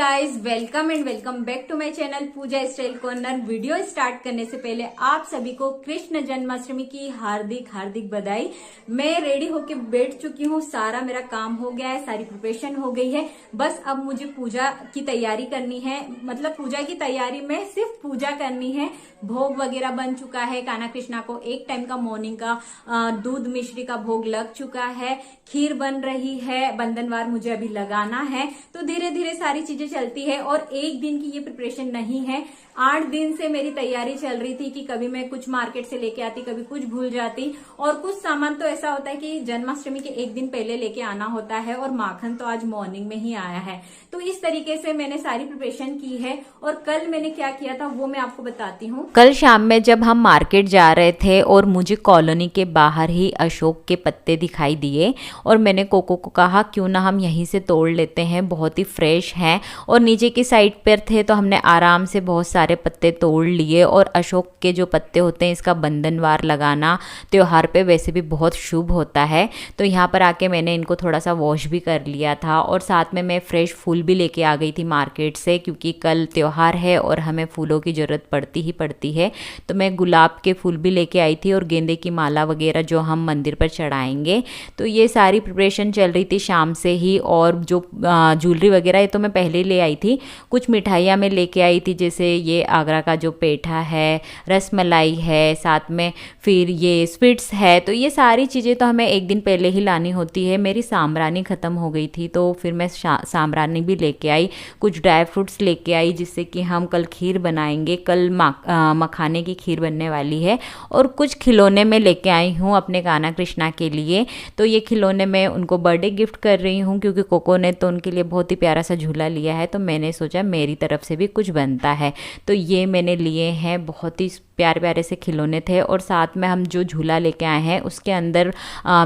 Guys, welcome and welcome back to my channel Pooja style corner. Video start करने से पहले आप सभी को कृष्ण जन्माष्टमी की हार्दिक हार्दिक बधाई। मैं रेडी होके बैठ चुकी हूँ, सारा मेरा काम हो गया है, सारी प्रिपरेशन हो गई है। बस अब मुझे पूजा की तैयारी करनी है, मतलब पूजा की तैयारी में सिर्फ पूजा करनी है। भोग वगैरह बन चुका है, कान्हा कृष्णा को एक टाइम का मॉर्निंग का दूध मिश्री का भोग लग चुका है, खीर बन रही है, बंधनवार मुझे अभी लगाना है। तो धीरे धीरे सारी चीजें चलती है और एक दिन की ये प्रिपरेशन नहीं है, 8 दिन से मेरी तैयारी चल रही थी कि कभी मैं कुछ मार्केट से लेके आती, कभी कुछ भूल जाती। और कुछ सामान तो ऐसा होता है कि जन्माष्टमी के एक दिन पहले लेके आना होता है, और माखन तो आज मॉर्निंग में ही आया है। तो इस तरीके से मैंने सारी प्रिपरेशन की है। और कल मैंने क्या किया था वो मैं आपको बताती हूँ। कल शाम में जब हम मार्केट जा रहे थे और मुझे कॉलोनी के बाहर ही अशोक के पत्ते दिखाई दिए, और मैंने कोको को कहा क्यों ना हम यहीं से तोड़ लेते हैं, बहुत ही फ्रेश हैं। और नीचे की साइड पर थे तो हमने आराम से बहुत सारे पत्ते तोड़ लिए। और अशोक के जो पत्ते होते हैं, इसका बंधनवार लगाना त्योहार पे वैसे भी बहुत शुभ होता है। तो यहाँ पर आके मैंने इनको थोड़ा सा वॉश भी कर लिया था, और साथ में मैं फ्रेश फूल भी लेके आ गई थी मार्केट से, क्योंकि कल त्योहार है और हमें फूलों की ज़रूरत पड़ती ही पड़ती है। तो मैं गुलाब के फूल भी लेके आई थी और गेंदे की माला वगैरह जो हम मंदिर पर चढ़ाएंगे। तो ये सारी प्रिपरेशन चल रही थी शाम से ही। और जो ज्वेलरी वगैरह ये तो मैं पहले ही ले आई थी। कुछ मिठाइयाँ मैं लेके आई थी, जैसे ये आगरा का जो पेठा है, रसमलाई है, साथ में फिर ये स्वीट्स है। तो ये सारी चीज़ें तो हमें एक दिन पहले ही लानी होती है। मेरी साम्रानी ख़त्म हो गई थी तो फिर मैं साम्रानी भी लेके आई, कुछ ड्राई फ्रूट्स लेके आई, जिससे कि हम कल खीर बनाएंगे। कल मखाने की खीर बनने वाली है। और कुछ खिलौने मैं लेके आई हूँ अपने कान्हा कृष्णा के लिए। तो ये खिलौने मैं उनको बर्थडे गिफ्ट कर रही हूँ, क्योंकि कोको ने तो उनके लिए बहुत ही प्यारा सा झूला लिया है, तो मैंने सोचा मेरी तरफ से भी कुछ बनता है। तो ये मैंने लिए हैं, बहुत ही प्यारे प्यारे से खिलौने थे। और साथ में हम जो झूला लेके आए हैं उसके अंदर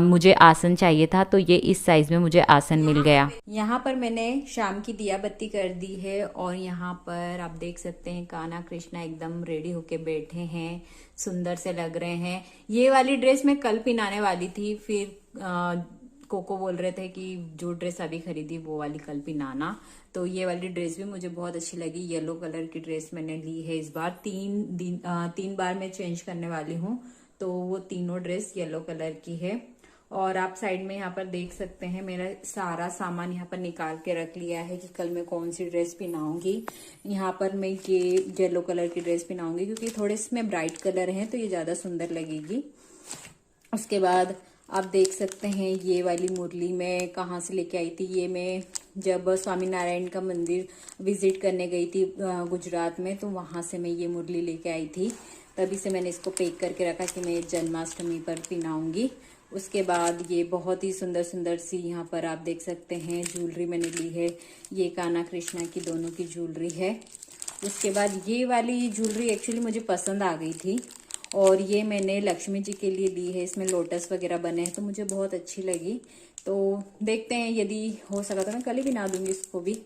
मुझे आसन चाहिए था, तो ये इस साइज में मुझे आसन मिल गया। यहाँ पर मैंने शाम की दिया बत्ती कर दी है, और यहाँ पर आप देख सकते हैं कान्हा कृष्णा एकदम रेडी होके बैठे हैं, सुंदर से लग रहे हैं। ये वाली ड्रेस मैं कल पहनाने वाली थी, फिर कोको बोल रहे थे कि जो ड्रेस अभी खरीदी वो वाली कल पहनाना। तो ये वाली ड्रेस भी मुझे बहुत अच्छी लगी। येलो कलर की ड्रेस मैंने ली है इस बार। 3 बार मैं चेंज करने वाली हूँ, तो वो तीनों ड्रेस येलो कलर की है। और आप साइड में यहाँ पर देख सकते हैं मेरा सारा सामान यहाँ पर निकाल के रख लिया है कि कल मैं कौन सी ड्रेस पहनाऊंगी। यहाँ पर मैं ये येलो कलर की ड्रेस पहनाऊंगी, क्योंकि थोड़े इसमें ब्राइट कलर हैं तो ये ज्यादा सुंदर लगेगी। उसके बाद आप देख सकते हैं ये वाली मुरली मैं कहाँ से लेके आई थी। ये मैं जब स्वामी नारायण का मंदिर विजिट करने गई थी गुजरात में, तो वहां से मैं ये मुरली लेके आई थी। तभी से मैंने इसको पैक करके रखा कि मैं जन्माष्टमी पर पहनाऊंगी। उसके बाद ये बहुत ही सुंदर सुंदर सी यहाँ पर आप देख सकते हैं ज्वेलरी मैंने ली है। ये कान्हा कृष्णा की दोनों की ज्वेलरी है। उसके बाद ये वाली ज्वेलरी एक्चुअली मुझे पसंद आ गई थी, और ये मैंने लक्ष्मी जी के लिए ली है। इसमें लोटस वगैरह बने हैं तो मुझे बहुत अच्छी लगी। तो देखते हैं, यदि हो सका तो मैं कल ही बना दूंगी इसको भी।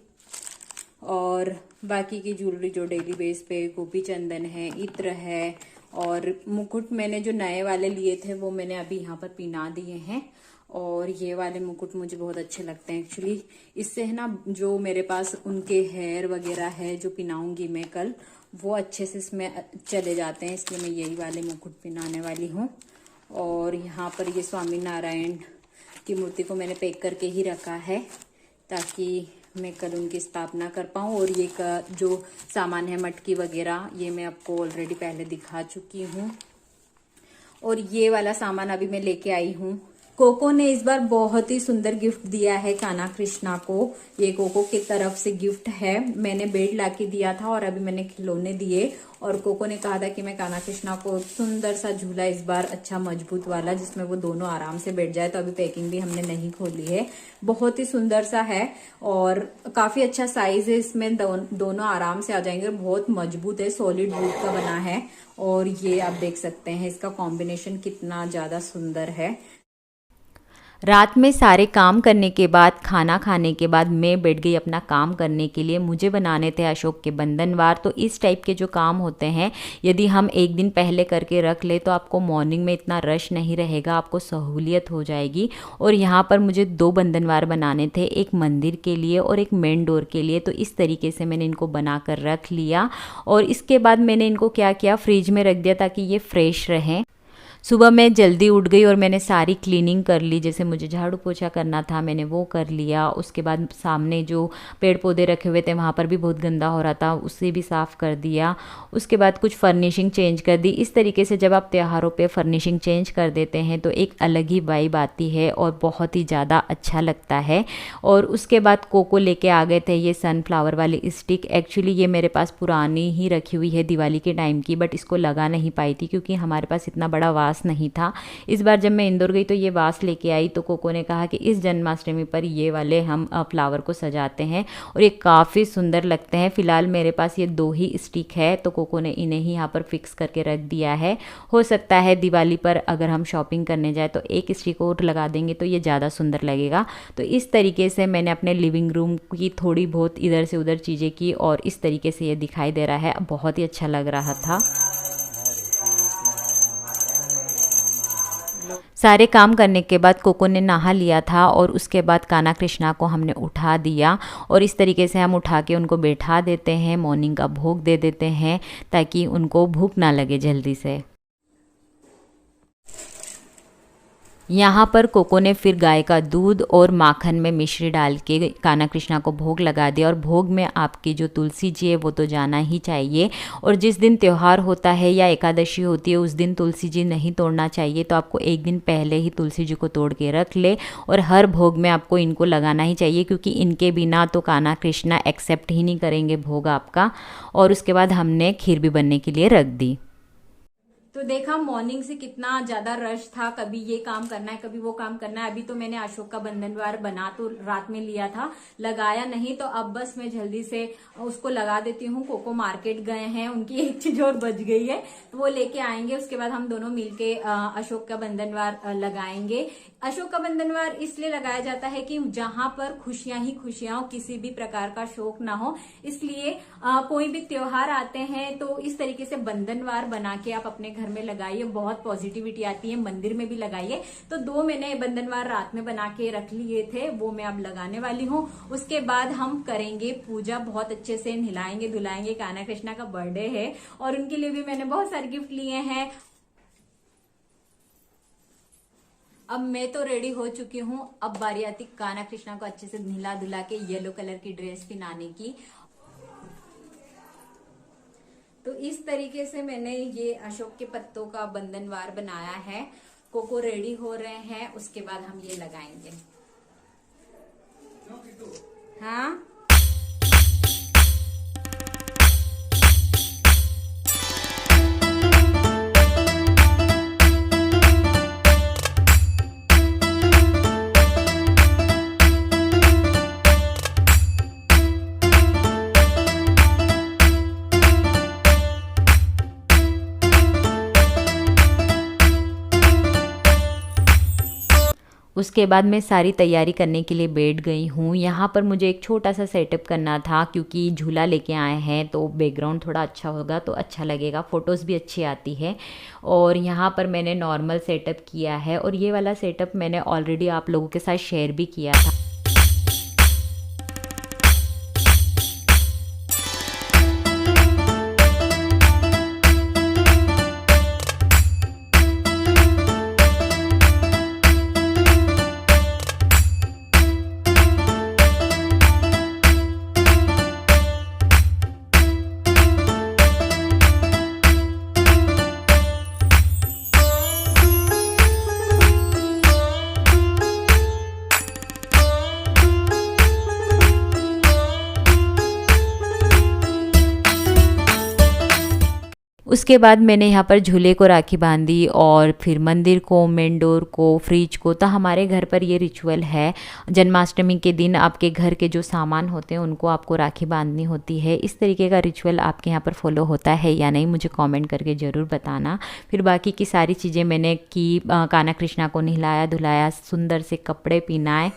और बाकी की ज्वेलरी जो डेली बेस पे गोपी चंदन है, इत्र है, और मुकुट मैंने जो नए वाले लिए थे वो मैंने अभी यहाँ पर पिना दिए हैं। और ये वाले मुकुट मुझे बहुत अच्छे लगते हैं एक्चुअली। इससे है ना, जो मेरे पास उनके हेयर वगैरह है जो पिनाऊंगी मैं कल, वो अच्छे से इसमें चले जाते हैं, इसलिए मैं यही वाले मुकुट पिनाने वाली हूँ। और यहाँ पर ये स्वामी नारायण की मूर्ति को मैंने पैक करके ही रखा है, ताकि मैं कल उनकी स्थापना कर पाऊँ। और ये का जो सामान है मटकी वगैरह, ये मैं आपको ऑलरेडी पहले दिखा चुकी हूँ। और ये वाला सामान अभी मैं लेके आई हूँ। कोको ने इस बार बहुत ही सुंदर गिफ्ट दिया है कान्हा कृष्णा को। ये कोको की तरफ से गिफ्ट है। मैंने बेड लाके दिया था और अभी मैंने खिलौने दिए, और कोको ने कहा था कि मैं कान्हा कृष्णा को सुंदर सा झूला इस बार अच्छा मजबूत वाला, जिसमें वो दोनों आराम से बैठ जाए। तो अभी पैकिंग भी हमने नहीं खोली है। बहुत ही सुंदर सा है और काफी अच्छा साइज है। इसमें दोनों आराम से आ जाएंगे। बहुत मजबूत है, सॉलिड वुड का बना है। और ये आप देख सकते हैं इसका कॉम्बिनेशन कितना ज्यादा सुंदर है। रात में सारे काम करने के बाद, खाना खाने के बाद मैं बैठ गई अपना काम करने के लिए। मुझे बनाने थे अशोक के बंधनवार। तो इस टाइप के जो काम होते हैं, यदि हम एक दिन पहले करके रख ले तो आपको मॉर्निंग में इतना रश नहीं रहेगा, आपको सहूलियत हो जाएगी। और यहाँ पर मुझे 2 बंधनवार बनाने थे, एक मंदिर के लिए और एक मेन डोर के लिए। तो इस तरीके से मैंने इनको बना कर रख लिया और इसके बाद मैंने इनको क्या किया, फ्रिज में रख दिया ताकि ये फ्रेश रहें। सुबह मैं जल्दी उठ गई और मैंने सारी क्लीनिंग कर ली, जैसे मुझे झाड़ू पोछा करना था मैंने वो कर लिया। उसके बाद सामने जो पेड़ पौधे रखे हुए थे वहाँ पर भी बहुत गंदा हो रहा था, उसे भी साफ़ कर दिया। उसके बाद कुछ फर्निशिंग चेंज कर दी। इस तरीके से जब आप त्योहारों पे फर्निशिंग चेंज कर देते हैं तो एक अलग ही वाइब आती है और बहुत ही ज़्यादा अच्छा लगता है। और उसके बाद कोको लेके आ गए थे ये सनफ्लावर वाली स्टिक। एक्चुअली ये मेरे पास पुरानी ही रखी हुई है दिवाली के टाइम की, बट इसको लगा नहीं पाई थी क्योंकि हमारे पास इतना बड़ा वास नहीं था। इस बार जब मैं इंदौर गई तो ये वास लेके आई, तो कोको ने कहा कि इस जन्माष्टमी पर ये वाले हम फ्लावर को सजाते हैं और ये काफ़ी सुंदर लगते हैं। फिलहाल मेरे पास ये 2 ही स्टिक है, तो कोको ने इन्हें ही यहाँ पर फिक्स करके रख दिया है। हो सकता है दिवाली पर अगर हम शॉपिंग करने जाए तो एक स्टिक और लगा देंगे तो ये ज़्यादा सुंदर लगेगा। तो इस तरीके से मैंने अपने लिविंग रूम की थोड़ी बहुत इधर से उधर चीज़ें की और इस तरीके से ये दिखाई दे रहा है, बहुत ही अच्छा लग रहा था। सारे काम करने के बाद कोको ने नहा लिया था और उसके बाद कान्हा कृष्णा को हमने उठा दिया और इस तरीके से हम उठा के उनको बैठा देते हैं, मॉर्निंग का भोग दे देते हैं ताकि उनको भूख ना लगे जल्दी से। यहाँ पर कोको ने फिर गाय का दूध और माखन में मिश्री डाल के कान्हा कृष्णा को भोग लगा दिया। और भोग में आपकी जो तुलसी जी है वो तो जाना ही चाहिए। और जिस दिन त्यौहार होता है या एकादशी होती है उस दिन तुलसी जी नहीं तोड़ना चाहिए, तो आपको एक दिन पहले ही तुलसी जी को तोड़ के रख ले और हर भोग में आपको इनको लगाना ही चाहिए, क्योंकि इनके बिना तो कान्हा कृष्णा एक्सेप्ट ही नहीं करेंगे भोग आपका। और उसके बाद हमने खीर भी बनने के लिए रख दी। तो देखा मॉर्निंग से कितना ज्यादा रश था, कभी ये काम करना है कभी वो काम करना है। अभी तो मैंने अशोक का बंधनवार बना तो रात में लिया था, लगाया नहीं, तो अब बस मैं जल्दी से उसको लगा देती हूँ। कोको मार्केट गए हैं, उनकी एक चीज और बच गई है तो वो लेके आएंगे, उसके बाद हम दोनों मिलके अशोक का बंधनवार लगाएंगे। अशोक का बंधनवार इसलिए लगाया जाता है कि जहां पर खुशियां ही खुशियां हो, किसी भी प्रकार का शोक ना हो, इसलिए कोई भी त्योहार आते हैं तो इस तरीके से बंधनवार बना के आप अपने घर में लगाइए, बहुत पॉजिटिविटी आती है। मंदिर में भी लगाइए। तो 2 मैंने बंधनवार रात में बना के रख लिए थे, वो मैं अब लगाने वाली हूँ। उसके बाद हम करेंगे पूजा, बहुत अच्छे से नहलाएंगे धुलाएंगे। कान्हा कृष्णा का बर्थडे है और उनके लिए भी मैंने बहुत सारे गिफ्ट लिए हैं। अब मैं तो रेडी हो चुकी हूँ, अब बारी आती कान्हा कृष्णा को अच्छे से नहला धुला के येलो कलर की ड्रेस पहनाने की। तो इस तरीके से मैंने ये अशोक के पत्तों का बंधनवार बनाया है। कोको रेडी हो रहे हैं, उसके बाद हम ये लगाएंगे। हाँ, उसके बाद मैं सारी तैयारी करने के लिए बैठ गई हूँ। यहाँ पर मुझे एक छोटा सा सेटअप करना था, क्योंकि झूला लेके आए हैं तो बैकग्राउंड थोड़ा अच्छा होगा तो अच्छा लगेगा, फ़ोटोज़ भी अच्छी आती है। और यहाँ पर मैंने नॉर्मल सेटअप किया है और ये वाला सेटअप मैंने ऑलरेडी आप लोगों के साथ शेयर भी किया था। उसके बाद मैंने यहाँ पर झूले को राखी बांधी और फिर मंदिर को, मेन डोर को, फ्रिज को। तो हमारे घर पर ये रिचुअल है, जन्माष्टमी के दिन आपके घर के जो सामान होते हैं उनको आपको राखी बांधनी होती है। इस तरीके का रिचुअल आपके यहाँ पर फॉलो होता है या नहीं, मुझे कमेंट करके ज़रूर बताना। फिर बाकी की सारी चीज़ें मैंने की, कान्हा कृष्णा को नहलाया धुलाया, सुंदर से कपड़े पहनाए।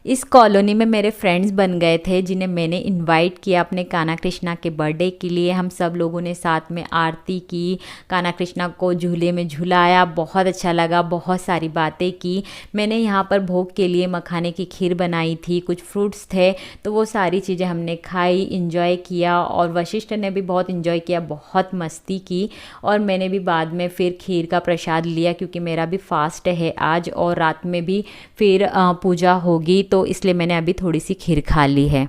इस कॉलोनी में मेरे फ्रेंड्स बन गए थे जिन्हें मैंने इनवाइट किया अपने कान्हा कृष्णा के बर्थडे के लिए। हम सब लोगों ने साथ में आरती की, कान्हा कृष्णा को झूले में झुलाया, बहुत अच्छा लगा, बहुत सारी बातें की। मैंने यहाँ पर भोग के लिए मखाने की खीर बनाई थी, कुछ फ्रूट्स थे, तो वो सारी चीज़ें हमने खाई, इंजॉय किया और वशिष्ठ ने भी बहुत इंजॉय किया, बहुत मस्ती की। और मैंने भी बाद में फिर खीर का प्रसाद लिया क्योंकि मेरा भी फास्ट है आज और रात में भी फिर पूजा होगी, तो इसलिए मैंने अभी थोड़ी सी खीर खा ली है।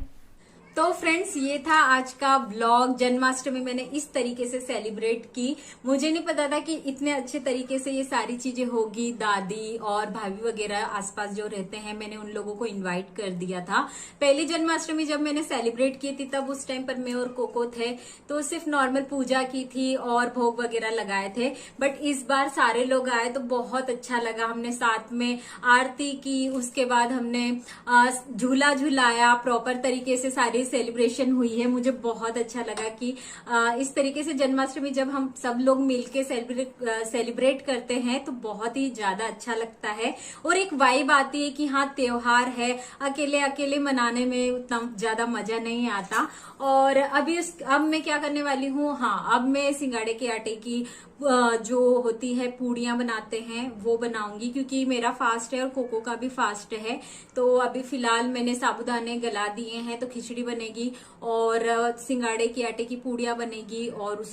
तो फ्रेंड्स, ये था आज का व्लॉग। जन्माष्टमी मैंने इस तरीके से सेलिब्रेट की। मुझे नहीं पता था कि इतने अच्छे तरीके से ये सारी चीजें होगी। दादी और भाभी वगैरह आसपास जो रहते हैं, मैंने उन लोगों को इनवाइट कर दिया था। पहली जन्माष्टमी जब मैंने सेलिब्रेट की थी तब उस टाइम पर मैं और कोको थे, तो सिर्फ नॉर्मल पूजा की थी और भोग वगैरह लगाए थे। बट इस बार सारे लोग आए तो बहुत अच्छा लगा। हमने साथ में आरती की, उसके बाद हमने झूला झुलाया, प्रॉपर तरीके से सारी सेलिब्रेशन हुई है। मुझे बहुत अच्छा लगा कि इस तरीके से जन्माष्टमी जब हम सब लोग मिलके सेलिब्रेट करते हैं तो बहुत ही ज्यादा अच्छा लगता है और एक वाइब आती है कि हाँ त्योहार है। अकेले अकेले मनाने में उतना ज्यादा मजा नहीं आता। और अब मैं क्या करने वाली हूँ, हाँ अब मैं सिंगाड़े के आटे की जो होती है पूड़ियां बनाते हैं वो बनाऊंगी क्योंकि मेरा फास्ट है और कोको का भी फास्ट है। तो अभी फिलहाल मैंने साबूदाने गला दिए हैं, तो खिचड़ी बनेगी और सिंगाड़े के आटे की पूड़ियां बनेगी और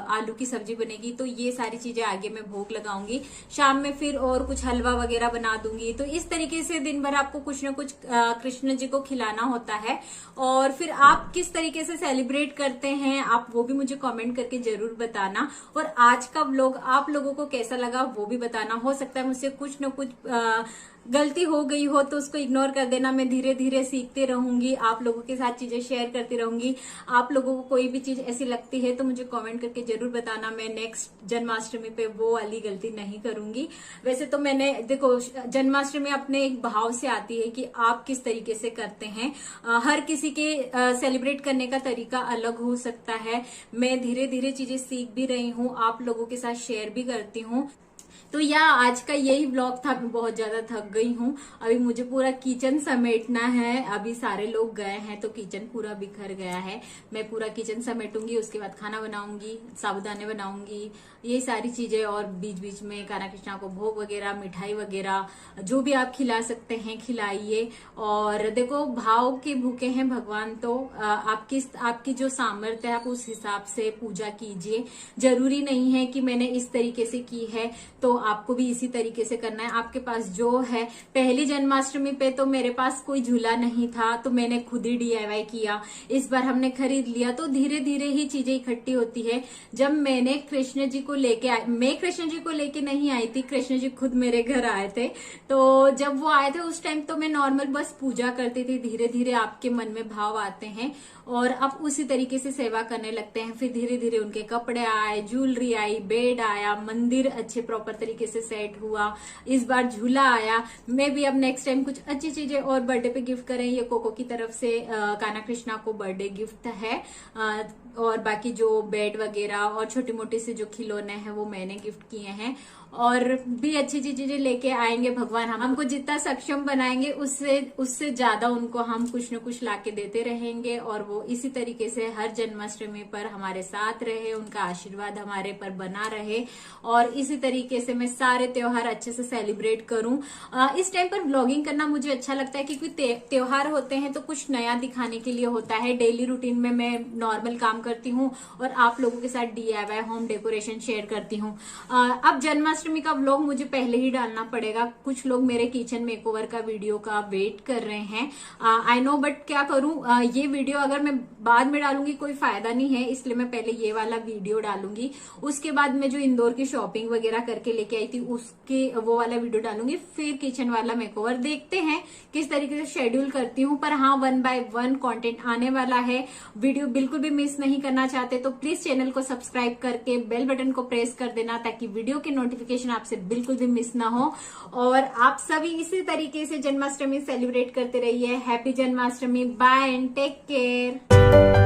आलू की सब्जी बनेगी। तो ये सारी चीजें आगे मैं भोग लगाऊंगी। शाम में फिर और कुछ हलवा वगैरह बना दूंगी। तो इस तरीके से दिन भर आपको कुछ न कुछ कृष्ण जी को खिलाना होता है। और फिर आप किस तरीके से सेलिब्रेट करते हैं आप वो भी मुझे कमेंट करके जरूर बताना। और आज का व्लॉग आप लोगों को कैसा लगा वो भी बताना। हो सकता है मुझसे कुछ न कुछ गलती हो गई हो तो उसको इग्नोर कर देना। मैं धीरे धीरे सीखते रहूंगी, आप लोगों के साथ चीजें शेयर करती रहूंगी। आप लोगों को कोई भी चीज ऐसी लगती है तो मुझे कमेंट करके जरूर बताना। मैं नेक्स्ट जन्माष्टमी पे वो वाली गलती नहीं करूंगी। वैसे तो मैंने देखो, जन्माष्टमी अपने एक भाव से आती है कि आप किस तरीके से करते हैं। हर किसी के सेलिब्रेट करने का तरीका अलग हो सकता है। मैं धीरे धीरे चीजें सीख भी रही हूँ, आप लोगों के साथ शेयर भी करती हूँ। तो आज का यही व्लॉग था। मैं बहुत ज्यादा थक गई हूँ। अभी मुझे पूरा किचन समेटना है। अभी सारे लोग गए हैं तो किचन पूरा बिखर गया है। मैं पूरा किचन समेटूंगी, उसके बाद खाना बनाऊंगी, साबूदाने बनाऊंगी, ये सारी चीजें, और बीच बीच में कान्हा कृष्णा को भोग वगैरह, मिठाई वगैरह जो भी आप खिला सकते हैं खिलाइए। और देखो, भाव के भूखे हैं भगवान, तो आपकी जो सामर्थ्य है आप उस हिसाब से पूजा कीजिए। जरूरी नहीं है कि मैंने इस तरीके से की है तो आपको भी इसी तरीके से करना है। आपके पास जो है, पहली जन्माष्टमी पे तो मेरे पास कोई झूला नहीं था तो मैंने खुद ही DIY किया। इस बार हमने खरीद लिया। तो धीरे धीरे ही चीजें इकट्ठी होती है। जब मैंने कृष्ण जी को लेके आई, मैं कृष्ण जी को लेके नहीं आई थी, कृष्ण जी खुद मेरे घर आए थे। तो जब वो आए थे उस टाइम तो मैं नॉर्मल बस पूजा करती थी। धीरे धीरे आपके मन में भाव आते हैं और आप उसी तरीके से सेवा करने लगते हैं। फिर धीरे धीरे उनके कपड़े आए, ज्वेलरी आई, बेड आया, मंदिर अच्छे प्रॉपर तरीके से सेट हुआ, इस बार झूला आया। मैं भी अब नेक्स्ट टाइम कुछ अच्छी चीजें और बर्थडे पे गिफ्ट करें। ये कोको की तरफ से कान्हा कृष्णा को बर्थडे गिफ्ट है। और बाकी जो बेड वगैरह और छोटी मोटी से जो खिलौने हैं वो मैंने गिफ्ट किए हैं। और भी अच्छी अच्छी चीजें लेके आएंगे भगवान। हमको जितना सक्षम बनाएंगे उससे ज्यादा उनको हम कुछ न कुछ लाके देते रहेंगे। और वो इसी तरीके से हर जन्माष्टमी पर हमारे साथ रहे, उनका आशीर्वाद हमारे पर बना रहे और इसी तरीके से मैं सारे त्योहार अच्छे से सेलिब्रेट करूं। इस टाइम पर व्लॉगिंग करना मुझे अच्छा लगता है क्योंकि त्योहार होते हैं तो कुछ नया दिखाने के लिए होता है। डेली रूटीन में मैं नॉर्मल काम करती हूँ और आप लोगों के साथ DIY होम डेकोरेशन शेयर करती हूँ। अब जन्माष्टमी का व्लॉग मुझे पहले ही डालना पड़ेगा। कुछ लोग मेरे किचन मेकओवर का वीडियो का वेट कर रहे हैं, आई नो, बट क्या करूं, ये वीडियो अगर मैं बाद में डालूंगी कोई फायदा नहीं है, इसलिए मैं पहले ये वाला वीडियो डालूंगी। उसके बाद मैं जो इंदौर की शॉपिंग वगैरह करके लेके आई थी उसके वो वाला वीडियो डालूंगी। फिर किचन वाला मेकओवर देखते हैं किस तरीके से शेड्यूल करती हूँ। पर हाँ, 1 by 1 कंटेंट आने वाला है। वीडियो बिल्कुल भी मिस नहीं करना चाहते तो प्लीज चैनल को सब्सक्राइब करके बेल बटन को प्रेस कर देना ताकि वीडियो के नोटिफिकेशन आपसे बिल्कुल भी मिस ना हो। और आप सभी इसी तरीके से जन्माष्टमी सेलिब्रेट करते रहिए। Happy Janmashtami, bye and take care.